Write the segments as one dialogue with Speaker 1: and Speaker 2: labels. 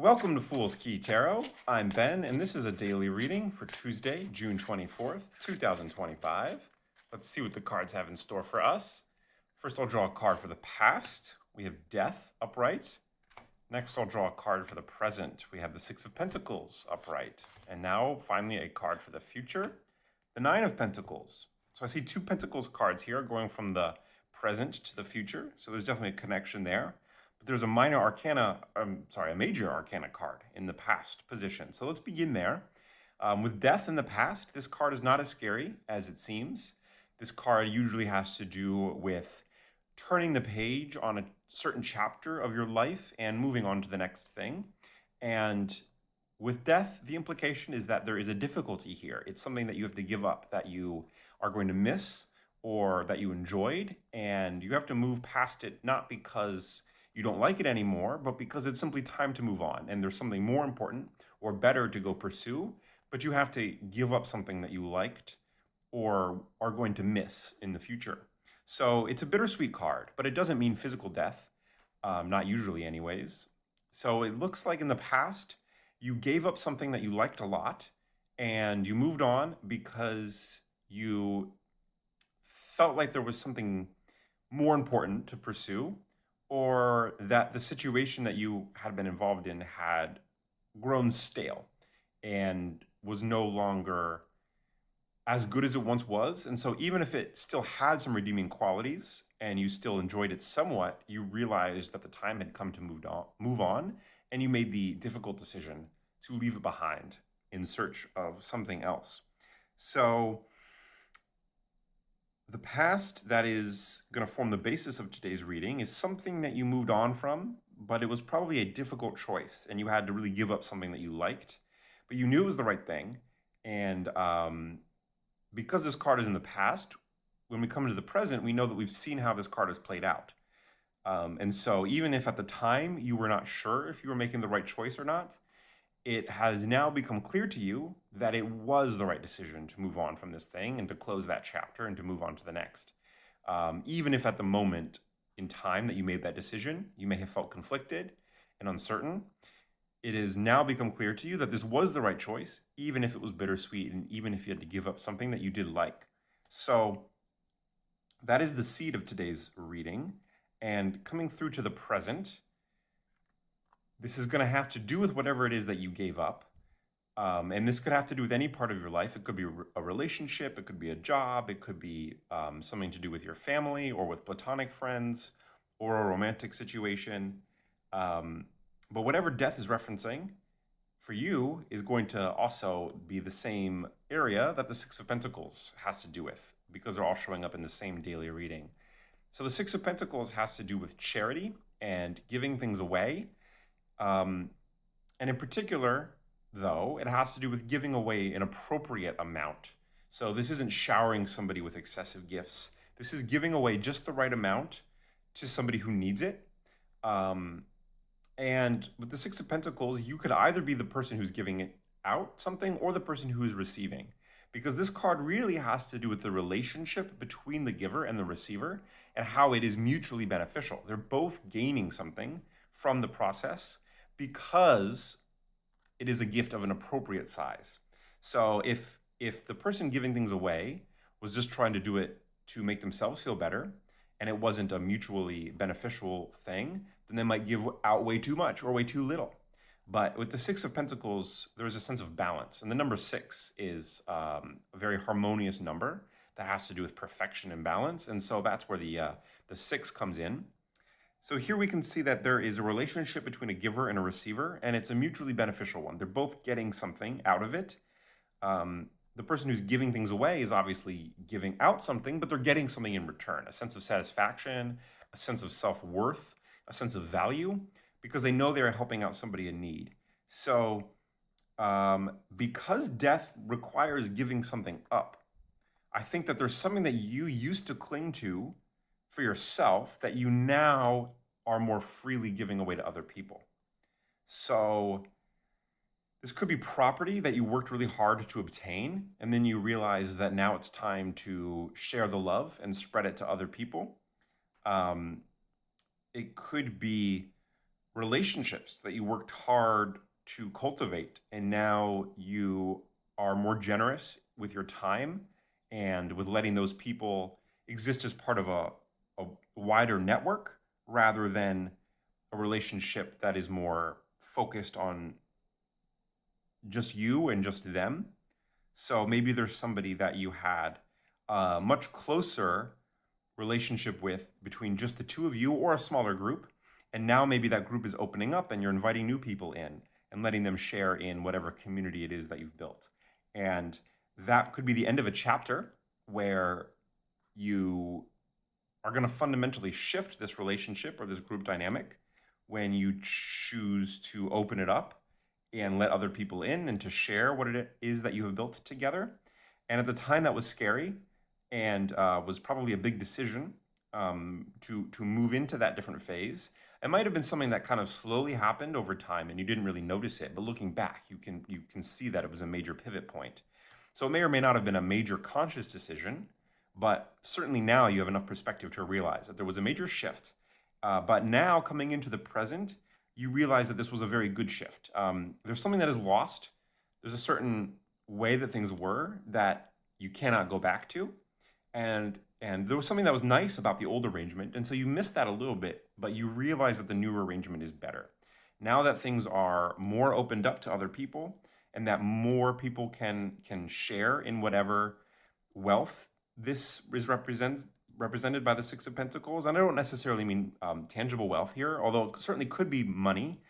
Speaker 1: Welcome to Fool's Key Tarot. I'm Ben, and this is a daily reading for Tuesday, June 24th, 2025. Let's see what the cards have in store for us. First, I'll draw a card for the past. We have Death upright. Next, I'll draw a card for the present. We have the Six of Pentacles upright. And now, finally, a card for the future, the Nine of Pentacles. So I see two Pentacles cards here going from the present to the future. So there's definitely a connection there. But there's a a major arcana card in the past position. So let's begin there. With death in the past, this card is not as scary as it seems. This card usually has to do with turning the page on a certain chapter of your life and moving on to the next thing. And with death, the implication is that there is a difficulty here. It's something that you have to give up, that you are going to miss or that you enjoyed, and you have to move past it, not because you don't like it anymore, but because it's simply time to move on and there's something more important or better to go pursue, but you have to give up something that you liked or are going to miss in the future. So it's a bittersweet card, but it doesn't mean physical death, not usually anyways. So it looks like in the past, you gave up something that you liked a lot and you moved on because you felt like there was something more important to pursue, or that the situation that you had been involved in had grown stale and was no longer as good as it once was. And so even if it still had some redeeming qualities and you still enjoyed it somewhat, you realized that the time had come to move on, and you made the difficult decision to leave it behind in search of something else. So the past that is going to form the basis of today's reading is something that you moved on from, but it was probably a difficult choice and you had to really give up something that you liked, but you knew it was the right thing. And because this card is in the past, when we come to the present, we know that we've seen how this card has played out. And so even if at the time you were not sure if you were making the right choice or not, it has now become clear to you that it was the right decision to move on from this thing and to close that chapter and to move on to the next. Even if at the moment in time that you made that decision, you may have felt conflicted and uncertain, it has now become clear to you that this was the right choice, even if it was bittersweet and even if you had to give up something that you did like. So that is the seed of today's reading. And coming through to the present, this is going to have to do with whatever it is that you gave up. And this could have to do with any part of your life. It could be a relationship, it could be a job, it could be something to do with your family or with platonic friends or a romantic situation. But whatever death is referencing for you is going to also be the same area that the Six of Pentacles has to do with, because they're all showing up in the same daily reading. So the Six of Pentacles has to do with charity and giving things away. And in particular, though, it has to do with giving away an appropriate amount. So this isn't showering somebody with excessive gifts. This is giving away just the right amount to somebody who needs it. And with the Six of Pentacles, you could either be the person who's giving it out something or the person who is receiving, because this card really has to do with the relationship between the giver and the receiver and how it is mutually beneficial. They're both gaining something from the process because it is a gift of an appropriate size. So if the person giving things away was just trying to do it to make themselves feel better, and it wasn't a mutually beneficial thing, then they might give out way too much or way too little. But with the Six of Pentacles, there is a sense of balance. And the number 6 is a very harmonious number that has to do with perfection and balance. And so that's where the 6 comes in. So here we can see that there is a relationship between a giver and a receiver, and it's a mutually beneficial one. They're both getting something out of it. The person who's giving things away is obviously giving out something, but they're getting something in return, a sense of satisfaction, a sense of self-worth, a sense of value, because they know they're helping out somebody in need. So because death requires giving something up, I think that there's something that you used to cling to for yourself that you now are more freely giving away to other people. So this could be property that you worked really hard to obtain, and then you realize that now it's time to share the love and spread it to other people. It could be relationships that you worked hard to cultivate, and now you are more generous with your time and with letting those people exist as part of a wider network rather than a relationship that is more focused on just you and just them. So maybe there's somebody that you had a much closer relationship with between just the two of you or a smaller group. And now maybe that group is opening up and you're inviting new people in and letting them share in whatever community it is that you've built. And that could be the end of a chapter where you are going to fundamentally shift this relationship or this group dynamic when you choose to open it up and let other people in and to share what it is that you have built together. And at the time, that was scary and was probably a big decision to move into that different phase. It might have been something that kind of slowly happened over time and you didn't really notice it, but looking back, you can see that it was a major pivot point. So it may or may not have been a major conscious decision, but certainly now you have enough perspective to realize that there was a major shift. But now coming into the present, you realize that this was a very good shift. There's something that is lost. There's a certain way that things were that you cannot go back to. And there was something that was nice about the old arrangement, and so you missed that a little bit, but you realize that the new arrangement is better. Now that things are more opened up to other people, and that more people can share in whatever wealth this is represented by the Six of Pentacles. And I don't necessarily mean tangible wealth here, although it certainly could be money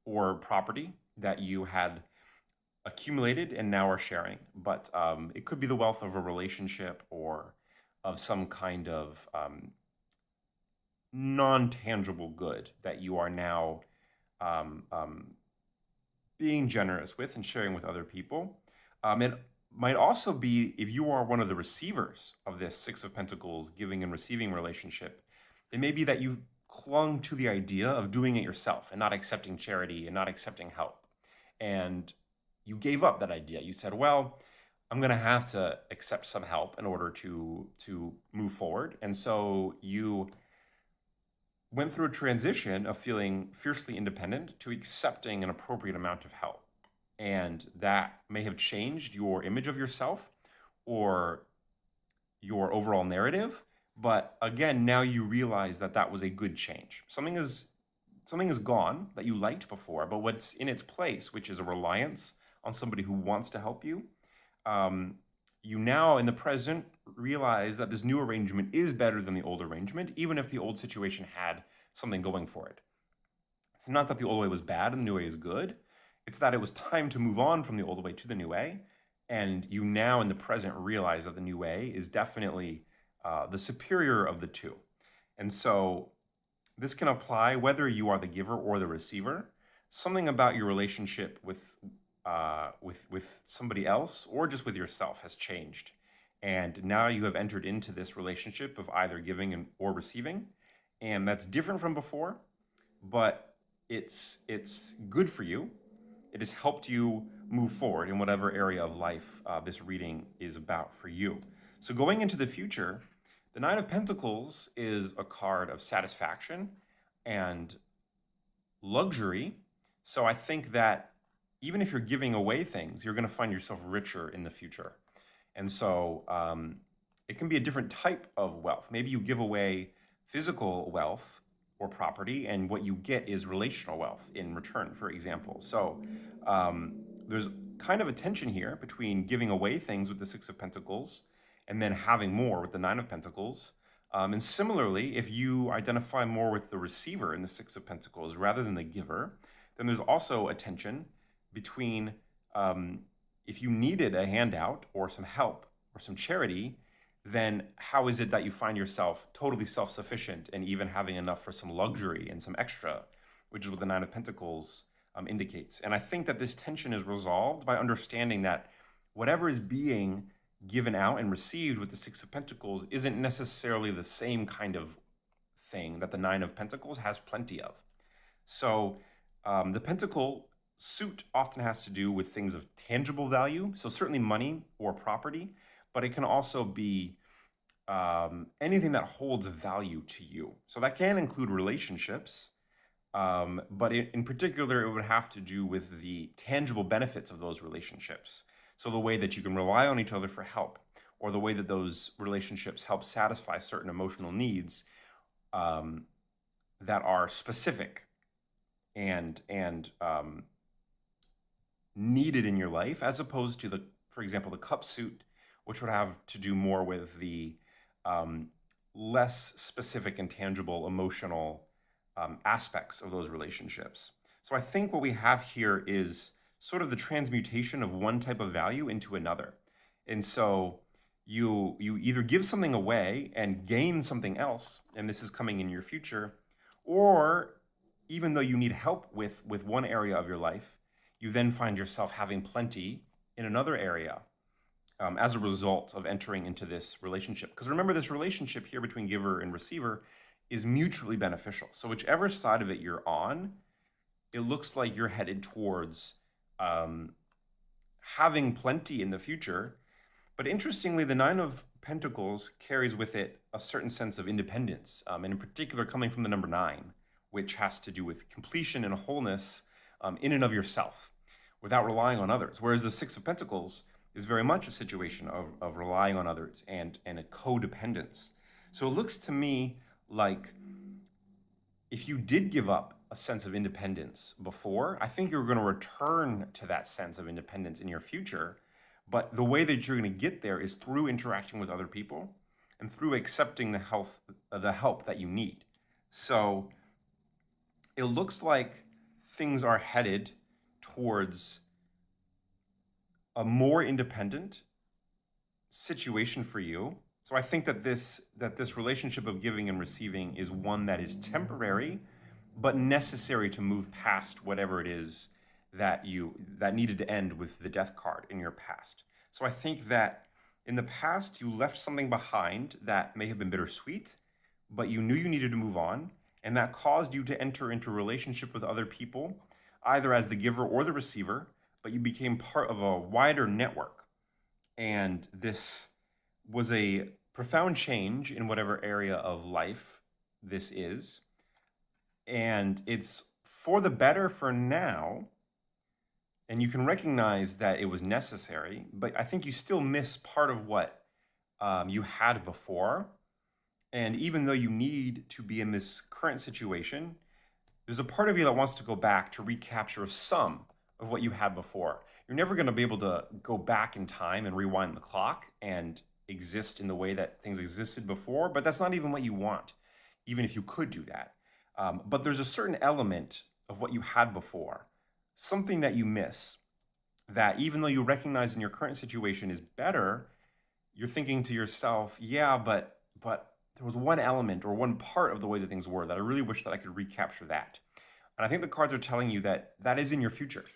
Speaker 1: or property that you had accumulated and now are sharing. But it could be the wealth of a relationship or of some kind of non-tangible good that you are now being generous with and sharing with other people. It might also be if you are one of the receivers of this Six of Pentacles giving and receiving relationship, it may be that you clung to the idea of doing it yourself and not accepting charity and not accepting help. And you gave up that idea. You said, well, I'm going to have to accept some help in order to move forward. And so you went through a transition of feeling fiercely independent to accepting an appropriate amount of help. And that may have changed your image of yourself or your overall narrative. But again, now you realize that that was a good change. Something is gone that you liked before, but what's in its place, which is a reliance on somebody who wants to help you, you now in the present realize that this new arrangement is better than the old arrangement, even if the old situation had something going for it. It's not that the old way was bad and the new way is good. It's that it was time to move on from the old way to the new way. And you now in the present realize that the new way is definitely the superior of the two. And so this can apply whether you are the giver or the receiver. Something about your relationship with somebody else or just with yourself has changed. And now you have entered into this relationship of either giving or receiving. And that's different from before, but it's good for you. It has helped you move forward in whatever area of life this reading is about for you. So going into the future, the Nine of Pentacles is a card of satisfaction and luxury. So I think that even if you're giving away things, you're going to find yourself richer in the future. And so it can be a different type of wealth. Maybe you give away physical wealth or property, and what you get is relational wealth in return, for example. So there's kind of a tension here between giving away things with the Six of Pentacles and then having more with the Nine of Pentacles. And similarly, if you identify more with the receiver in the Six of Pentacles rather than the giver, then there's also a tension between if you needed a handout or some help or some charity, then how is it that you find yourself totally self-sufficient and even having enough for some luxury and some extra, which is what the Nine of Pentacles indicates. And I think that this tension is resolved by understanding that whatever is being given out and received with the Six of Pentacles isn't necessarily the same kind of thing that the Nine of Pentacles has plenty of. So the Pentacle suit often has to do with things of tangible value, so certainly money or property, but it can also be anything that holds value to you. So that can include relationships, But in particular, it would have to do with the tangible benefits of those relationships. So the way that you can rely on each other for help, or the way that those relationships help satisfy certain emotional needs um, that are specific and needed in your life, as opposed to for example, the cup suit, which would have to do more with the um, less specific and tangible emotional aspects of those relationships. So I think what we have here is sort of the transmutation of one type of value into another. And so you either give something away and gain something else, and this is coming in your future, or even though you need help with one area of your life, you then find yourself having plenty in another area as a result of entering into this relationship. Because remember, this relationship here between giver and receiver is mutually beneficial. So whichever side of it you're on, it looks like you're headed towards having plenty in the future. But interestingly, the Nine of Pentacles carries with it a certain sense of independence, and in particular coming from the number 9, which has to do with completion and wholeness in and of yourself without relying on others. Whereas the Six of Pentacles is very much a situation of relying on others and a codependence. So it looks to me like if you did give up a sense of independence before, I think you're going to return to that sense of independence in your future. But the way that you're going to get there is through interacting with other people and through accepting the help that you need. So it looks like things are headed towards a more independent situation for you. So I think that this relationship of giving and receiving is one that is temporary, but necessary to move past whatever it is that needed to end with the death card in your past. So I think that in the past you left something behind that may have been bittersweet, but you knew you needed to move on, and that caused you to enter into a relationship with other people, either as the giver or the receiver, but you became part of a wider network. And this was a profound change in whatever area of life this is. And it's for the better for now. And you can recognize that it was necessary, but I think you still miss part of what you had before. And even though you need to be in this current situation, there's a part of you that wants to go back to recapture some of what you had before. You're never going to be able to go back in time and rewind the clock and exist in the way that things existed before, but that's not even what you want, even if you could do that. But there's a certain element of what you had before, something that you miss, that even though you recognize in your current situation is better, you're thinking to yourself, yeah, but there was one element or one part of the way that things were that I really wish that I could recapture that. And I think the cards are telling you that that is in your future.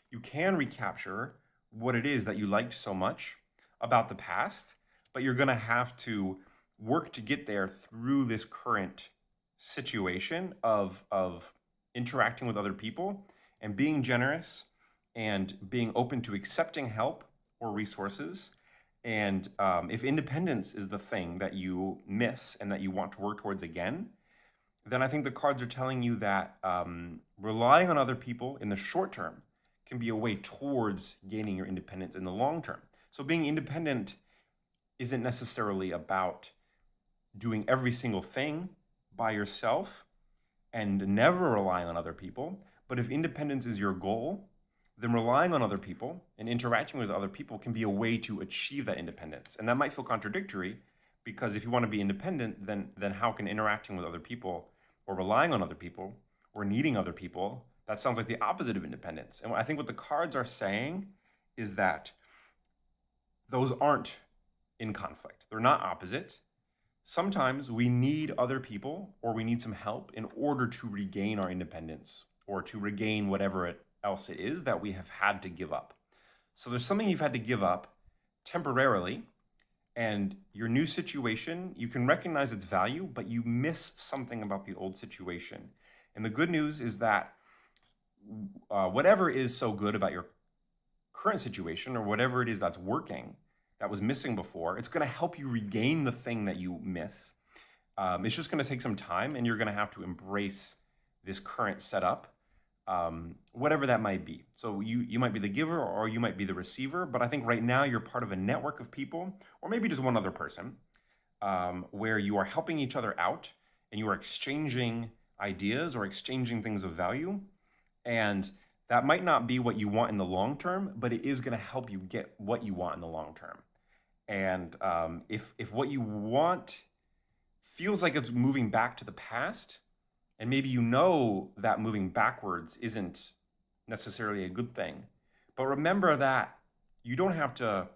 Speaker 1: You can recapture what it is that you liked so much about the past, but you're going to have to work to get there through this current situation of interacting with other people and being generous and being open to accepting help or resources. And if independence is the thing that you miss and that you want to work towards again, then I think the cards are telling you that relying on other people in the short term can be a way towards gaining your independence in the long term. So being independent isn't necessarily about doing every single thing by yourself and never relying on other people. But if independence is your goal, then relying on other people and interacting with other people can be a way to achieve that independence. And that might feel contradictory, because if you want to be independent, then how can interacting with other people or relying on other people or needing other people, that sounds like the opposite of independence. And I think what the cards are saying is that those aren't in conflict. They're not opposite. Sometimes we need other people or we need some help in order to regain our independence or to regain whatever else it is that we have had to give up. So there's something you've had to give up temporarily, and your new situation, you can recognize its value, but you miss something about the old situation. And the good news is that whatever is so good about your current situation, or whatever it is that's working, that was missing before, it's going to help you regain the thing that you miss. It's just going to take some time, and you're going to have to embrace this current setup, whatever that might be. So you might be the giver or you might be the receiver, but I think right now you're part of a network of people, or maybe just one other person, where you are helping each other out and you are exchanging ideas or exchanging things of value. And that might not be what you want in the long term, but it is going to help you get what you want in the long term. And if what you want feels like it's moving back to the past, and maybe you know that moving backwards isn't necessarily a good thing, but remember that you don't have to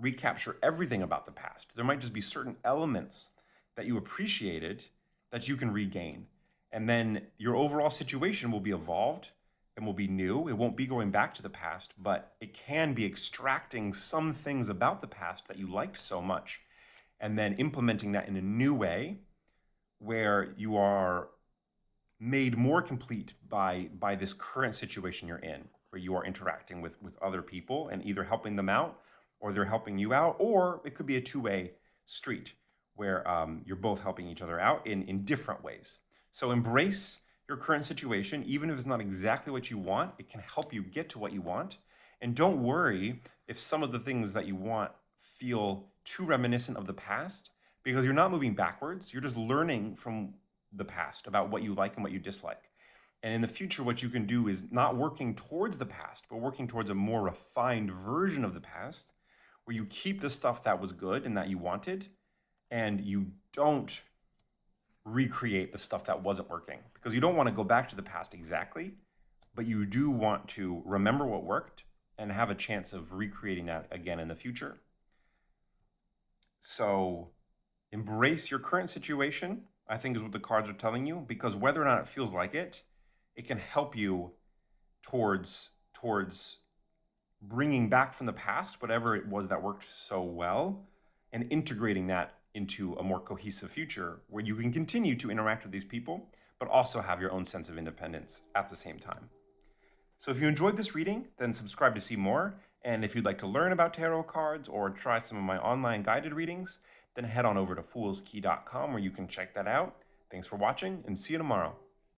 Speaker 1: recapture everything about the past. There might just be certain elements that you appreciated that you can regain. And then your overall situation will be evolved and will be new. It won't be going back to the past, but it can be extracting some things about the past that you liked so much and then implementing that in a new way where you are made more complete by this current situation you're in, where you are interacting with other people and either helping them out or they're helping you out, or it could be a two-way street where you're both helping each other out in different ways. So embrace your current situation, even if it's not exactly what you want. It can help you get to what you want. And don't worry if some of the things that you want feel too reminiscent of the past, because you're not moving backwards. You're just learning from the past about what you like and what you dislike. And in the future, what you can do is not working towards the past, but working towards a more refined version of the past, where you keep the stuff that was good and that you wanted, and you don't recreate the stuff that wasn't working, because you don't want to go back to the past exactly, but you do want to remember what worked and have a chance of recreating that again in the future. So embrace your current situation, I think, is what the cards are telling you, because whether or not it feels like it, it can help you towards bringing back from the past whatever it was that worked so well and integrating that into a more cohesive future where you can continue to interact with these people, but also have your own sense of independence at the same time. So if you enjoyed this reading, then subscribe to see more. And if you'd like to learn about tarot cards or try some of my online guided readings, then head on over to foolskey.com where you can check that out. Thanks for watching and see you tomorrow.